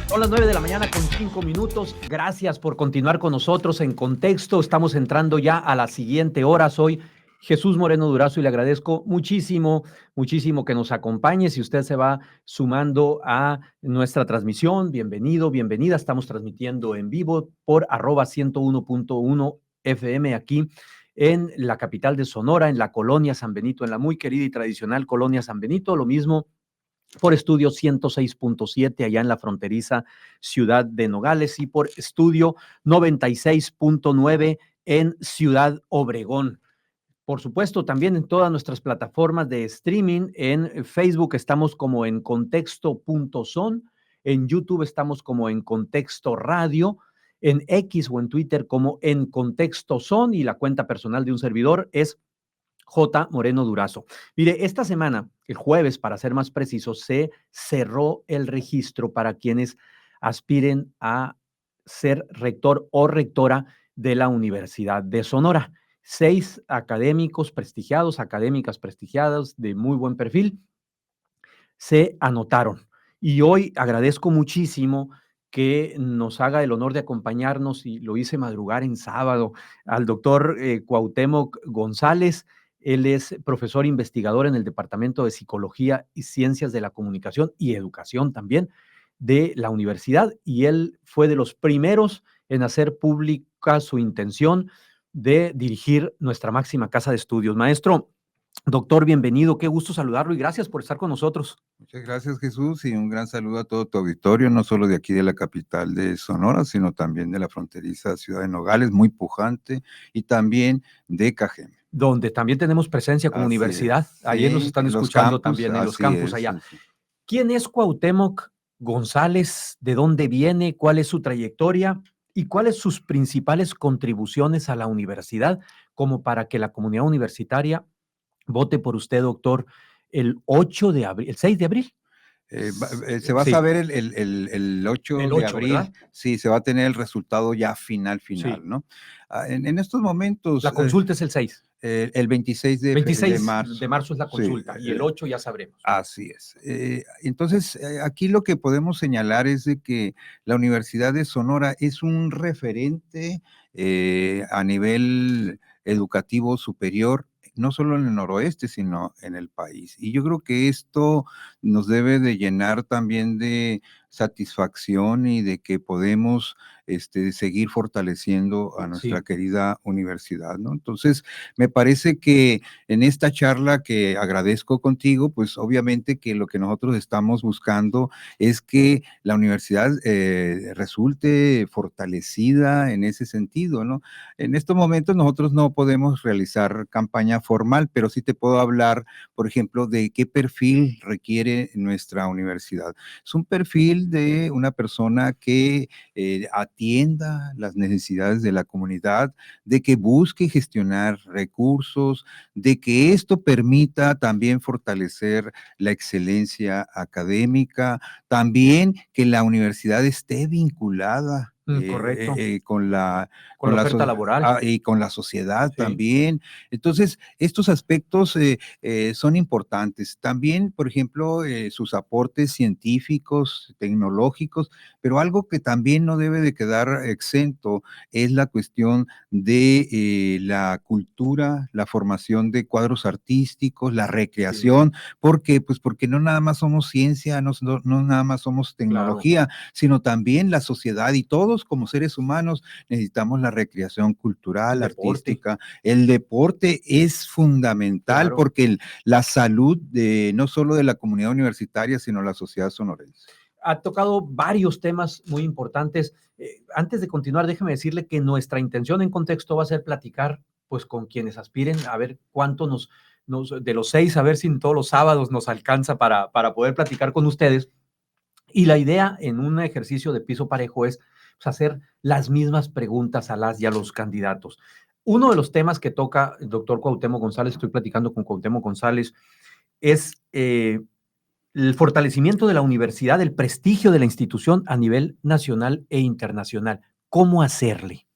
Son las 9 de la mañana con 5 minutos. Gracias por continuar con nosotros en Contexto. Estamos entrando ya a la siguiente hora. Soy Jesús Moreno Durazo y le agradezco muchísimo, muchísimo que nos acompañe. Si usted se va sumando a nuestra transmisión, bienvenido, bienvenida. Estamos transmitiendo en vivo por @101.1 FM aquí en la capital de Sonora, en la colonia San Benito, en la muy querida y tradicional colonia San Benito. Lo mismo por estudio 106.7 allá en la fronteriza ciudad de Nogales y por estudio 96.9 en Ciudad Obregón. Por supuesto, también en todas nuestras plataformas de streaming, en Facebook estamos como en contexto.son, en YouTube estamos como en Contexto Radio, en X o en Twitter como en Contexto Son y la cuenta personal de un servidor es J. Moreno Durazo. Mire, esta semana, el jueves, para ser más preciso, se cerró el registro para quienes aspiren a ser rector o rectora de la Universidad de Sonora. 6 académicos prestigiados, académicas prestigiadas de muy buen perfil, se anotaron. Y hoy agradezco muchísimo que nos haga el honor de acompañarnos, y lo hice madrugar en sábado, al doctor Cuauhtémoc González. Él es profesor investigador en el Departamento de Psicología y Ciencias de la Comunicación y Educación también de la universidad, y él fue de los primeros en hacer pública su intención de dirigir nuestra máxima casa de estudios. Maestro, doctor, bienvenido, qué gusto saludarlo y gracias por estar con nosotros. Muchas gracias, Jesús, y un gran saludo a todo tu auditorio, no solo de aquí de la capital de Sonora, sino también de la fronteriza ciudad de Nogales, muy pujante, y también de Cajeme. Donde también tenemos presencia como Así universidad. es, Ayer nos sí, están en los escuchando campus, también en los así campus es. allá. ¿Quién es Cuauhtémoc González? ¿De dónde viene? ¿Cuál es su trayectoria? ¿Y cuáles sus principales contribuciones a la universidad como para que la comunidad universitaria vote por usted, doctor, el 8 de abril, el 6 de abril? Se va a Sí, saber el 8 el de 8, ¿verdad? abril, sí, se va a tener el resultado ya final, Sí. ¿no? En estos momentos, La consulta es el 6. el 26 de 26 marzo, de marzo es la sí, consulta y el 8 ya sabremos. así es. Entonces, aquí lo que podemos señalar es de que la Universidad de Sonora es un referente a nivel educativo superior, no solo en el noroeste, sino en el país. Y yo creo que esto nos debe de llenar también de satisfacción y de que podemos seguir fortaleciendo a nuestra Sí. querida universidad, ¿no? Entonces, me parece que en esta charla que agradezco contigo, pues obviamente que lo que nosotros estamos buscando es que la universidad resulte fortalecida en ese sentido, ¿no? En estos momentos nosotros no podemos realizar campaña formal, pero sí te puedo hablar, por ejemplo, de qué perfil requiere nuestra universidad. Es un perfil de una persona que atienda las necesidades de la comunidad, de que busque gestionar recursos, de que esto permita también fortalecer la excelencia académica, también que la universidad esté vinculada Correcto. Con con la la, oferta laboral. y con la sociedad Sí. también. Entonces, estos aspectos son importantes. También, por ejemplo, sus aportes científicos, tecnológicos, pero algo que también no debe de quedar exento es la cuestión de la cultura, la formación de cuadros artísticos, la Sí, recreación. ¿Por qué? Pues porque no nada más somos ciencia, no nada más somos claro. tecnología, sino también la sociedad, y todos como seres humanos necesitamos la recreación El cultural, deporte, artística. El deporte es fundamental claro. porque la salud de no solo de la comunidad universitaria, sino la sociedad sonorense. Ha tocado varios temas muy importantes. Antes de continuar, déjeme decirle que nuestra intención en Contexto va a ser platicar pues con quienes aspiren a ver cuánto de los 6, a ver si en todos los sábados nos alcanza para poder platicar con ustedes. Y la idea en un ejercicio de piso parejo es pues, hacer las mismas preguntas a las y a los candidatos. Uno de los temas que toca el doctor Cuauhtémoc González, estoy platicando con Cuauhtémoc González, es el fortalecimiento de la universidad, el prestigio de la institución a nivel nacional e internacional. ¿Cómo hacerle?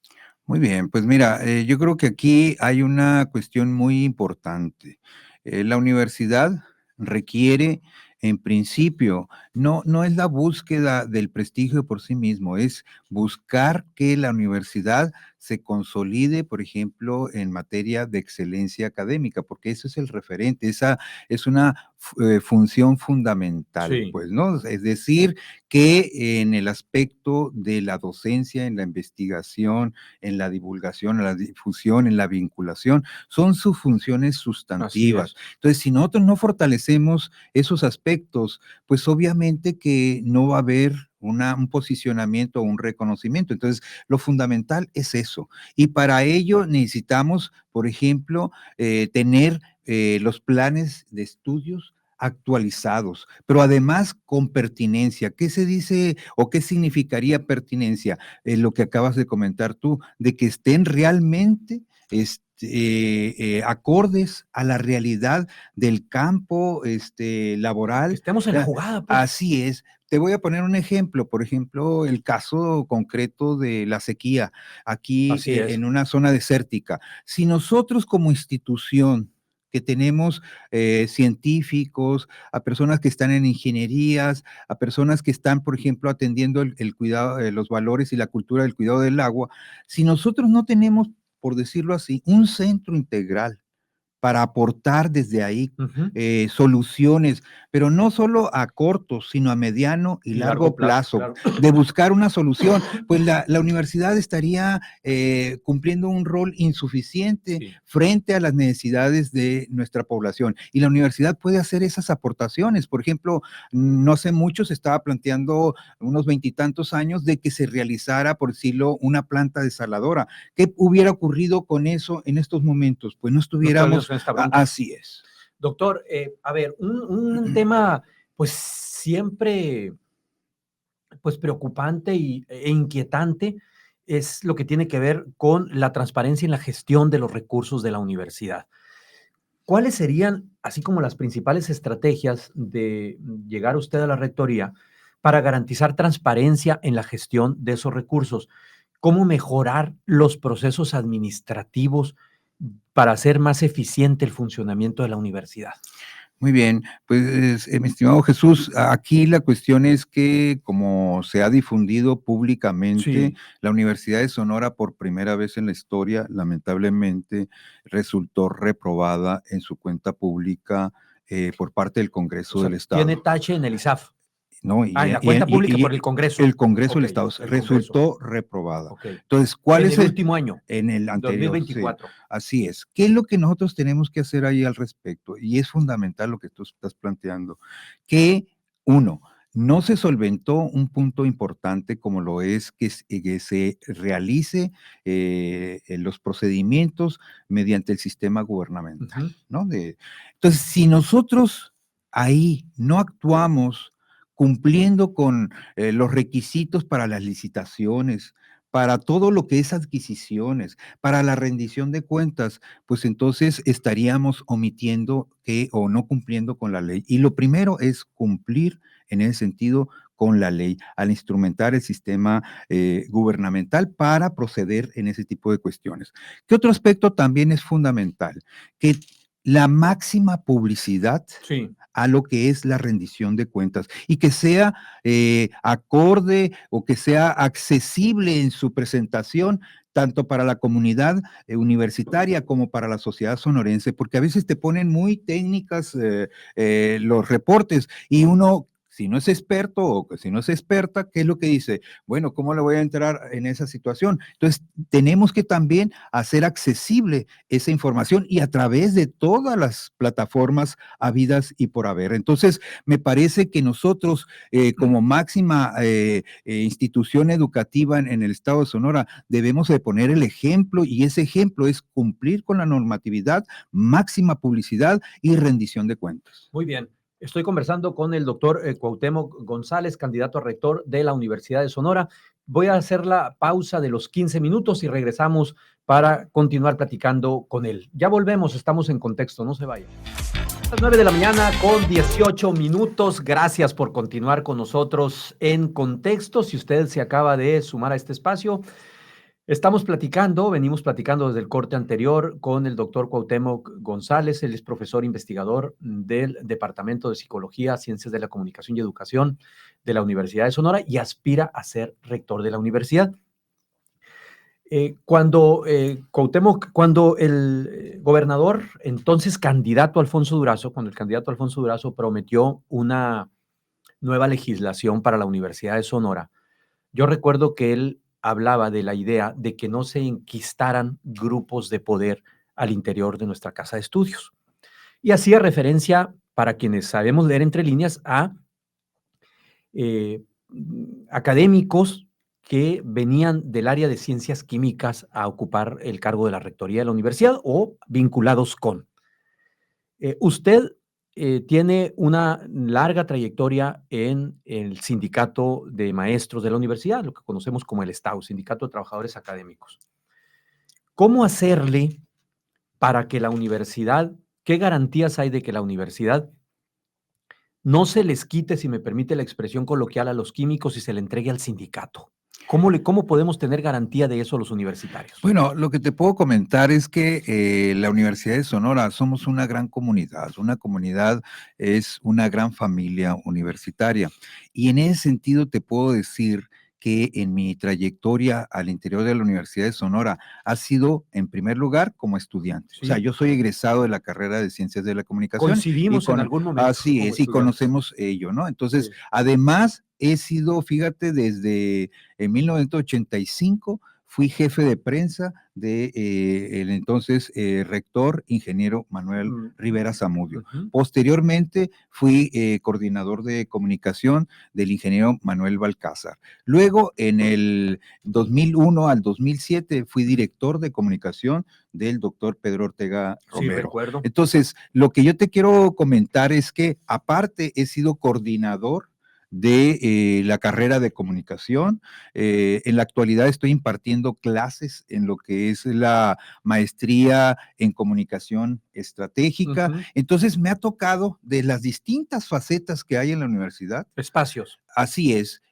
Muy bien, pues mira, yo creo que aquí hay una cuestión muy importante. La universidad requiere en principio, no es la búsqueda del prestigio por sí mismo, es buscar que la universidad se consolide, por ejemplo, en materia de excelencia académica, porque eso es el referente, esa es una función fundamental, Sí, pues, ¿no? Es decir, que en el aspecto de la docencia, en la investigación, en la divulgación, en la difusión, en la vinculación, son sus funciones así sustantivas. es. Entonces, si nosotros no fortalecemos esos aspectos, pues obviamente que no va a haber un posicionamiento o un reconocimiento. Entonces, lo fundamental es eso. Y para ello necesitamos, por ejemplo, tener los planes de estudios actualizados, pero además con pertinencia. ¿Qué se dice o qué significaría pertinencia? Lo que acabas de comentar tú, de que estén realmente acordes a la realidad del campo Que laboral. estemos en la jugada, pues. Así es. Te voy a poner un ejemplo, por ejemplo, el caso concreto de la sequía aquí Así es. en una zona desértica. Si nosotros como institución que tenemos científicos, a personas que están en ingenierías, a personas que están, por ejemplo, atendiendo el cuidado, los valores y la cultura del cuidado del agua, si nosotros no tenemos, por decirlo así, un centro integral para aportar desde ahí Ujú. soluciones, pero no solo a corto, sino a mediano y Y largo largo plazo, plazo, claro. de buscar una solución, pues la universidad estaría cumpliendo un rol insuficiente Sí. frente a las necesidades de nuestra población. Y la universidad puede hacer esas aportaciones. Por ejemplo, no hace mucho se estaba planteando unos veintitantos años de que se realizara, por decirlo, una planta desaladora. ¿Qué hubiera ocurrido con eso en estos momentos? Pues no No estuviéramos. estaríamos en esta bronca. Así es. Doctor, a ver, un tema, pues siempre, pues preocupante e inquietante es lo que tiene que ver con la transparencia en la gestión de los recursos de la universidad. ¿Cuáles serían, así como las principales estrategias de llegar usted a la rectoría para garantizar transparencia en la gestión de esos recursos? ¿Cómo mejorar los procesos administrativos para hacer más eficiente el funcionamiento de la universidad? Muy bien, pues mi estimado Jesús, aquí la cuestión es que como se ha difundido públicamente, Sí, la Universidad de Sonora por primera vez en la historia, lamentablemente, resultó reprobada en su cuenta pública por parte del o Congreso sea, del tiene Estado. tache en el ISAF. ¿No? Ah, en la cuenta pública por el El Congreso. Congreso del Ok, Estado el Congreso. resultó reprobada. Ok. Entonces, ¿cuál En es el último año, en el anterior? Sí, 2024. así es. ¿Qué es lo que nosotros tenemos que hacer ahí al respecto? Y es fundamental lo que tú estás planteando, que uno, no se solventó un punto importante como lo es que se realice los procedimientos mediante el sistema gubernamental, Ujú. ¿no? Entonces, si nosotros ahí no actuamos cumpliendo con los requisitos para las licitaciones, para todo lo que es adquisiciones, para la rendición de cuentas, pues entonces estaríamos omitiendo que o no cumpliendo con la ley. Y lo primero es cumplir en ese sentido con la ley, al instrumentar el sistema gubernamental para proceder en ese tipo de cuestiones. ¿Qué otro aspecto también es fundamental? Que la máxima publicidad Sí. a lo que es la rendición de cuentas y que sea acorde o que sea accesible en su presentación tanto para la comunidad universitaria como para la sociedad sonorense, porque a veces te ponen muy técnicas los reportes y uno, si no es experto o si no es experta, ¿qué es lo que dice? Bueno, ¿cómo le voy a entrar en esa situación? Entonces, tenemos que también hacer accesible esa información y a través de todas las plataformas habidas y por haber. Entonces, me parece que nosotros, como máxima institución educativa en el estado de Sonora, debemos de poner el ejemplo y ese ejemplo es cumplir con la normatividad, máxima publicidad y rendición de cuentas. Muy bien. Estoy conversando con el doctor Cuauhtémoc González, candidato a rector de la Universidad de Sonora. Voy a hacer la pausa de los 15 minutos y regresamos para continuar platicando con él. Ya volvemos, estamos en contexto, no se vayan. A las 9 de la mañana con 18 minutos. Gracias por continuar con nosotros en contexto. Si usted se acaba de sumar a este espacio, Venimos platicando desde el corte anterior con el doctor Cuauhtémoc González. Él es profesor investigador del Departamento de Psicología, Ciencias de la Comunicación y Educación de la Universidad de Sonora y aspira a ser rector de la universidad. Cuando el gobernador, entonces candidato Alfonso Durazo, cuando el candidato Alfonso Durazo prometió una nueva legislación para la Universidad de Sonora, yo recuerdo que él hablaba de la idea de que no se enquistaran grupos de poder al interior de nuestra casa de estudios. Y hacía referencia, para quienes sabemos leer entre líneas, a eh, académicos que venían del área de ciencias químicas a ocupar el cargo de la rectoría de la universidad o vinculados con. Usted tiene una larga trayectoria en el sindicato de maestros de la universidad, lo que conocemos como el STAU, Sindicato de Trabajadores Académicos. ¿Cómo hacerle para que la universidad, qué garantías hay de que la universidad no se les quite, si me permite la expresión coloquial, a los químicos y se le entregue al sindicato? ¿Cómo podemos tener garantía de eso los universitarios? Bueno, lo que te puedo comentar es que la Universidad de Sonora somos una gran comunidad. Una comunidad es una gran familia universitaria. Y en ese sentido te puedo decir que en mi trayectoria al interior de la Universidad de Sonora ha sido, en primer lugar, como estudiante. O sea, Sí. yo soy egresado de la carrera de Ciencias de la Comunicación. Coincidimos en algún momento Así como es, y estudiantes. conocemos ello, ¿no? Entonces, Sí. además, he sido, fíjate, desde 1985, fui jefe de prensa de el entonces rector, ingeniero Manuel Rivera Zamudio. Posteriormente fui coordinador de comunicación del ingeniero Manuel Balcázar. Luego, en el 2001 al 2007, fui director de comunicación del doctor Pedro Ortega Romero. Sí, recuerdo. Entonces, lo que yo te quiero comentar es que, aparte, he sido coordinador de la carrera de comunicación. En la actualidad estoy impartiendo clases en lo que es la maestría en comunicación estratégica. Entonces me ha tocado de las distintas facetas que hay en la universidad. Espacios. Así es.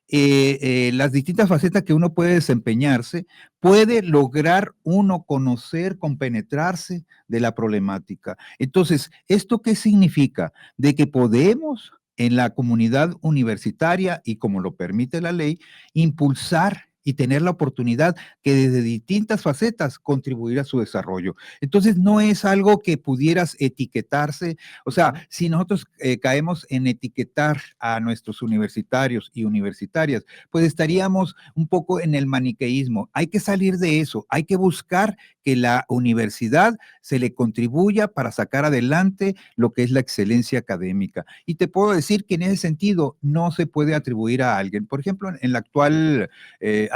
Las distintas facetas que uno puede desempeñarse, puede lograr uno conocer, compenetrarse de la problemática. Entonces, ¿esto qué significa? De que podemos en la comunidad universitaria y como lo permite la ley, impulsar y tener la oportunidad que desde distintas facetas contribuir a su desarrollo. Entonces, no es algo que pudieras etiquetarse. O sea, si nosotros caemos en etiquetar a nuestros universitarios y universitarias, pues estaríamos un poco en el maniqueísmo. Hay que salir de eso, hay que buscar que la universidad se le contribuya para sacar adelante lo que es la excelencia académica. Y te puedo decir que en ese sentido no se puede atribuir a alguien. Por ejemplo, en la actual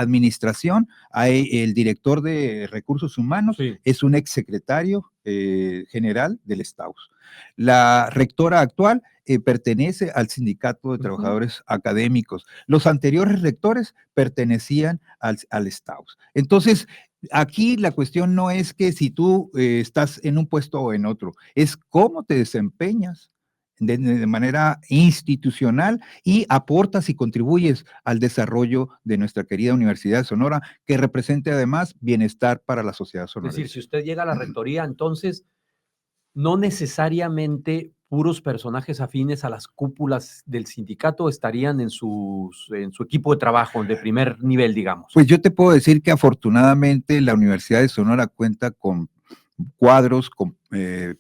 administración hay el director de recursos humanos, sí, es un exsecretario general del STAUS. La rectora actual pertenece al Sindicato de Trabajadores Académicos. Los anteriores rectores pertenecían al STAUS. Entonces, aquí la cuestión no es que si tú estás en un puesto o en otro, es cómo te desempeñas de manera institucional y aportas y contribuyes al desarrollo de nuestra querida Universidad de Sonora, que represente además bienestar para la sociedad sonora. Es decir, si usted llega a la rectoría, entonces no necesariamente puros personajes afines a las cúpulas del sindicato estarían en su equipo de trabajo de primer nivel, digamos. Pues yo te puedo decir que afortunadamente la Universidad de Sonora cuenta con cuadros, con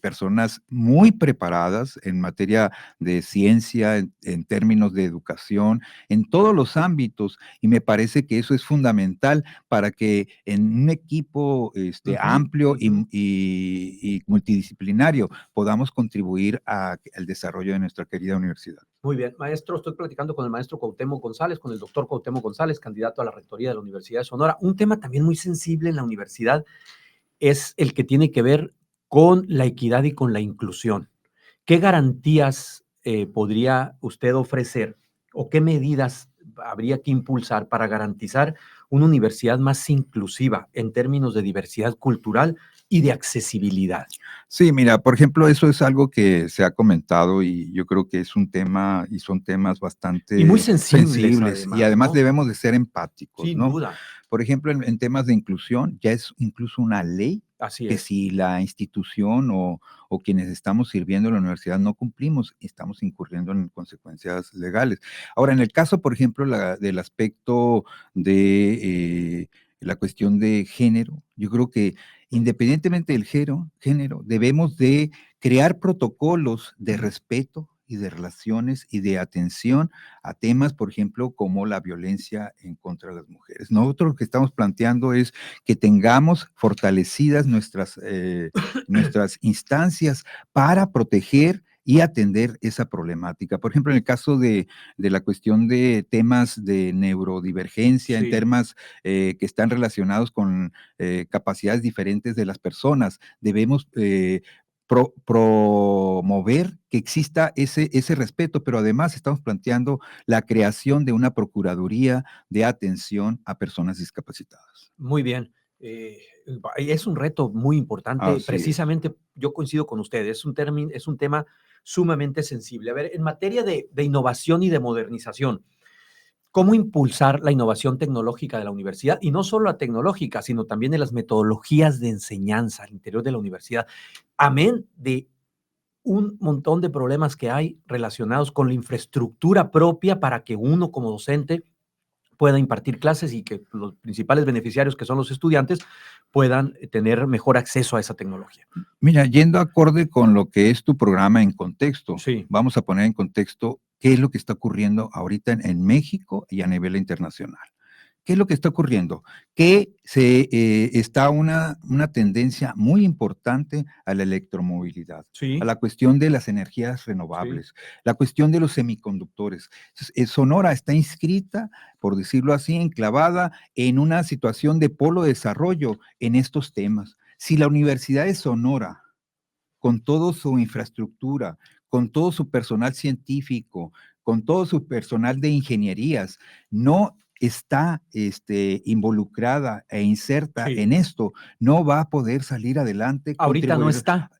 personas muy preparadas en materia de ciencia, en términos de educación, en todos los ámbitos, y me parece que eso es fundamental para que en un equipo amplio y multidisciplinario podamos contribuir al desarrollo de nuestra querida universidad. Muy bien, maestro, estoy platicando con el maestro Cuauhtémoc González, con el doctor Cuauhtémoc González, candidato a la rectoría de la Universidad de Sonora. Un tema también muy sensible en la universidad es el que tiene que ver con la equidad y con la inclusión. ¿Qué garantías podría usted ofrecer o qué medidas habría que impulsar para garantizar una universidad más inclusiva en términos de diversidad cultural y de accesibilidad? Sí, mira, por ejemplo, eso es algo que se ha comentado y yo creo que es un tema y son temas bastante y muy sensibles sensibles, y además, ¿no?, debemos de ser empáticos, Sin ¿no? duda. Por ejemplo, en temas de inclusión, ya es incluso una ley Así que es. si la institución o quienes estamos sirviendo en la universidad no cumplimos, estamos incurriendo en consecuencias legales. Ahora, en el caso, por ejemplo, del aspecto de la cuestión de género, yo creo que independientemente del género, debemos de crear protocolos de respeto y de relaciones y de atención a temas, por ejemplo, como la violencia en contra de las mujeres. Nosotros lo que estamos planteando es que tengamos fortalecidas nuestras instancias para proteger y atender esa problemática. Por ejemplo, en el caso de la cuestión de temas de neurodivergencia, en Sí. temas que están relacionados con capacidades diferentes de las personas, debemos promover que exista ese respeto, pero además estamos planteando la creación de una Procuraduría de Atención a Personas Discapacitadas. Muy bien. Es un reto muy importante. Así es. Precisamente yo coincido con ustedes. Es un tema sumamente sensible. A ver, en materia de innovación y de modernización, ¿cómo impulsar la innovación tecnológica de la universidad? Y no solo la tecnológica, sino también de las metodologías de enseñanza al interior de la universidad. Amén de un montón de problemas que hay relacionados con la infraestructura propia para que uno como docente pueda impartir clases y que los principales beneficiarios, que son los estudiantes, puedan tener mejor acceso a esa tecnología. Mira, yendo acorde con lo que es tu programa en contexto, Sí, vamos a poner en contexto qué es lo que está ocurriendo ahorita en México y a nivel internacional. ¿Qué es lo que está ocurriendo? Que está una tendencia muy importante a la electromovilidad, a sí, la cuestión de las energías sí. renovables, la cuestión de los semiconductores. Sonora está inscrita, por decirlo así, enclavada en una situación de polo de desarrollo en estos temas. Si la Universidad de Sonora, con toda su infraestructura, con todo su personal científico, con todo su personal de ingenierías, no está involucrada e inserta Sí, en esto, no va a poder salir adelante, ahorita no contribuir. está,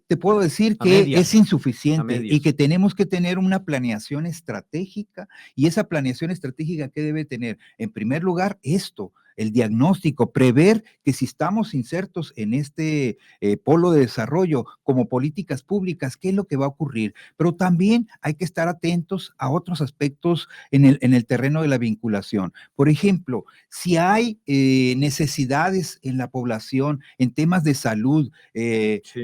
Te puedo decir a que es medias, a insuficiente y medias. que tenemos que tener una planeación estratégica, y esa planeación estratégica, ¿qué debe tener? En primer lugar, esto, el diagnóstico, prever que si estamos insertos en este polo de desarrollo como políticas públicas, ¿qué es lo que va a ocurrir? Pero también hay que estar atentos a otros aspectos en el terreno de la vinculación. Por ejemplo, si hay necesidades en la población en temas de salud, Sí.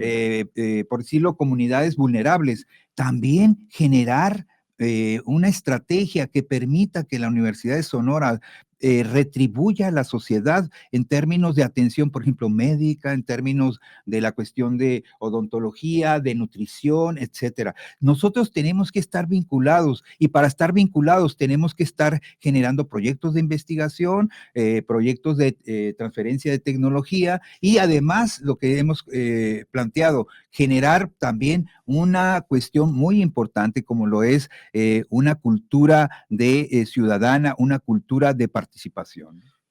por decirlo, comunidades vulnerables, también generar una estrategia que permita que la Universidad de Sonora retribuya a la sociedad en términos de atención, por ejemplo, médica, en términos de la cuestión de odontología, de nutrición, etcétera. Nosotros tenemos que estar vinculados, y para estar vinculados tenemos que estar generando proyectos de investigación, proyectos de transferencia de tecnología, y además lo que hemos planteado, generar también una cuestión muy importante como lo es una cultura de ciudadana, una cultura de participación.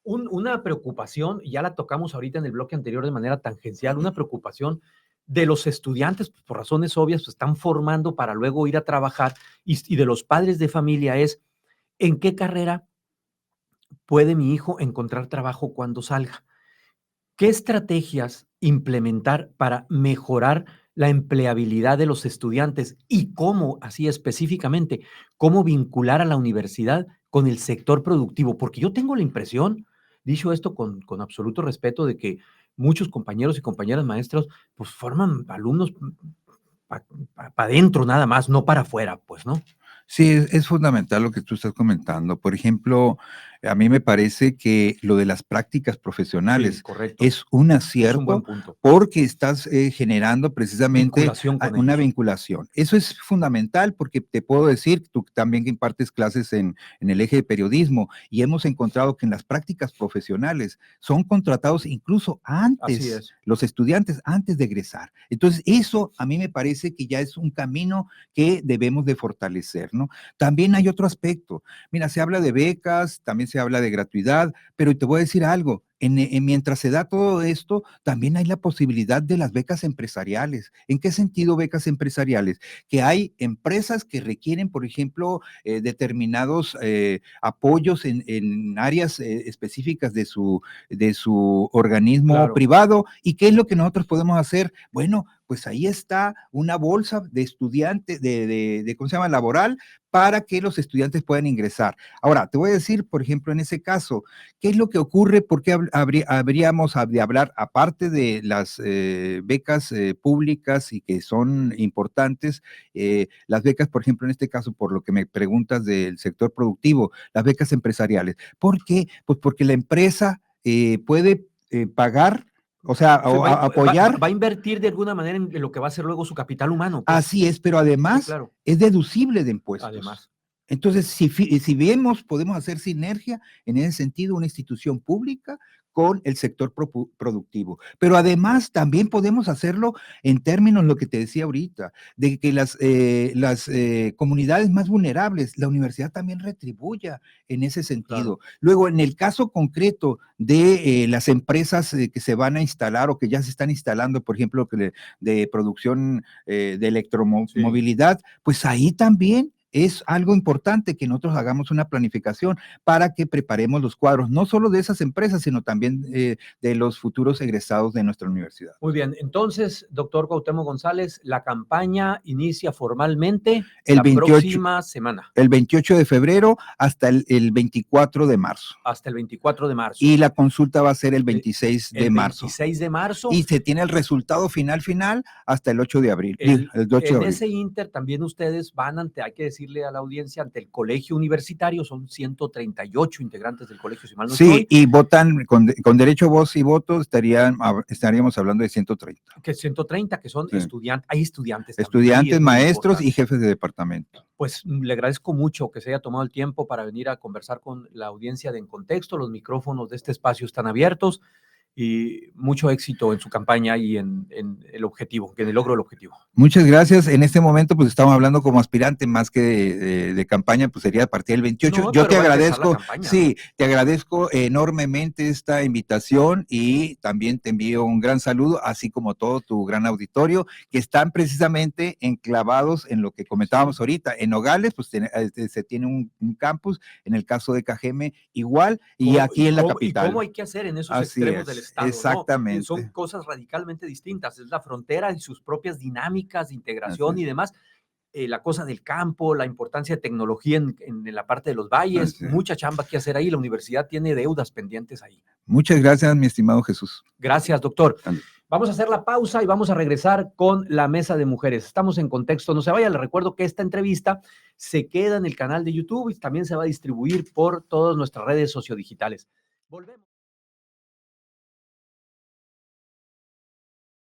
Una preocupación, ya la tocamos ahorita en el bloque anterior de manera tangencial, una preocupación de los estudiantes, pues, por razones obvias, pues, están formando para luego ir a trabajar, y de los padres de familia es, ¿en qué carrera puede mi hijo encontrar trabajo cuando salga? ¿Qué estrategias implementar para mejorar la empleabilidad de los estudiantes y cómo, así específicamente, cómo vincular a la universidad con el sector productivo? Porque yo tengo la impresión, dicho esto con absoluto respeto, de que muchos compañeros y compañeras maestros, pues forman alumnos para adentro nada más, no para afuera, pues, ¿no? Sí, es fundamental lo que tú estás comentando. Por ejemplo, a mí me parece que lo de las prácticas Sí, profesionales correcto. es un Es un buen acierto punto. porque estás generando precisamente Vinculación con una ellos. vinculación. Eso es fundamental porque te puedo decir, tú también que impartes clases en el eje de periodismo, y hemos encontrado que en las prácticas profesionales son contratados incluso Así antes, es. los estudiantes antes de egresar. Entonces, eso a mí me parece que ya es un camino que debemos de fortalecer, ¿no? También hay otro aspecto. Mira, se habla de becas, también se habla de gratuidad, pero te voy a decir algo, mientras se da todo esto, también hay la posibilidad de las becas empresariales. ¿En qué sentido becas empresariales? Que hay empresas que requieren, por ejemplo, determinados apoyos en áreas específicas de su organismo privado. ¿Y qué es lo que nosotros podemos hacer? Bueno, pues ahí está una bolsa de estudiantes, ¿cómo se llama? Laboral, para que los estudiantes puedan ingresar. Ahora, te voy a decir, por ejemplo, en ese caso, ¿qué es lo que ocurre? ¿Por qué habríamos de hablar, aparte de las becas públicas y que son importantes, las becas, por ejemplo, en este caso, por lo que me preguntas del sector productivo, las becas empresariales? ¿Por qué? Pues porque la empresa puede pagar, o sea, apoyar. Va a invertir de alguna manera en lo que va a ser luego su capital humano. Pues. Así es, pero además sí, claro. es deducible de impuestos. Además. Entonces, si vemos, podemos hacer sinergia en ese sentido, una institución pública con el sector productivo. Pero además también podemos hacerlo en términos, lo que te decía ahorita, de que las comunidades más vulnerables, la universidad también retribuya en ese sentido. Claro. Luego, en el caso concreto de las empresas que se van a instalar o que ya se están instalando, por ejemplo, de producción de electromovilidad, sí, pues ahí también es algo importante que nosotros hagamos una planificación para que preparemos los cuadros, no solo de esas empresas, sino también de los futuros egresados de nuestra universidad. Muy bien, entonces, doctor Cuauhtémoc González, la campaña inicia formalmente la próxima semana. El 28 de febrero hasta el 24 de marzo. Hasta el 24 de marzo. Y la consulta va a ser el 26 de marzo. El 26 de marzo. Y se tiene el resultado final hasta el 8 de abril. El 8 de abril. Ese inter también ustedes van hay que decirle a la audiencia, ante el colegio universitario, son 138 integrantes del colegio, si mal no estoy. Sí, y votan con derecho a voz y voto, estaríamos hablando de 130. Que 130, que son estudiantes, hay estudiantes. Estudiantes, también, maestros y jefes de departamento. Pues le agradezco mucho que se haya tomado el tiempo para venir a conversar con la audiencia de En Contexto. Los micrófonos de este espacio están abiertos. Y mucho éxito en su campaña y en el objetivo, en el logro del objetivo. Muchas gracias. En este momento, pues estamos hablando como aspirante más que de campaña, pues sería a partir del 28. No, yo te agradezco, sí, te agradezco enormemente esta invitación y también te envío un gran saludo, así como todo tu gran auditorio, que están precisamente enclavados en lo que comentábamos ahorita. En Nogales, pues se tiene un campus, en el caso de Cajeme igual, y aquí en la capital. ¿Y cómo hay que hacer en esos extremos del Estado? Exactamente. ¿No? Son cosas radicalmente distintas. Es la frontera y sus propias dinámicas de integración y demás. La cosa del campo, la importancia de tecnología en la parte de los valles, mucha chamba que hacer ahí. La universidad tiene deudas pendientes ahí. Muchas gracias, mi estimado Jesús. Gracias, doctor. Vamos a hacer la pausa y vamos a regresar con la mesa de mujeres. Estamos en Contexto. No se vaya, les recuerdo que esta entrevista se queda en el canal de YouTube y también se va a distribuir por todas nuestras redes sociodigitales. Volvemos.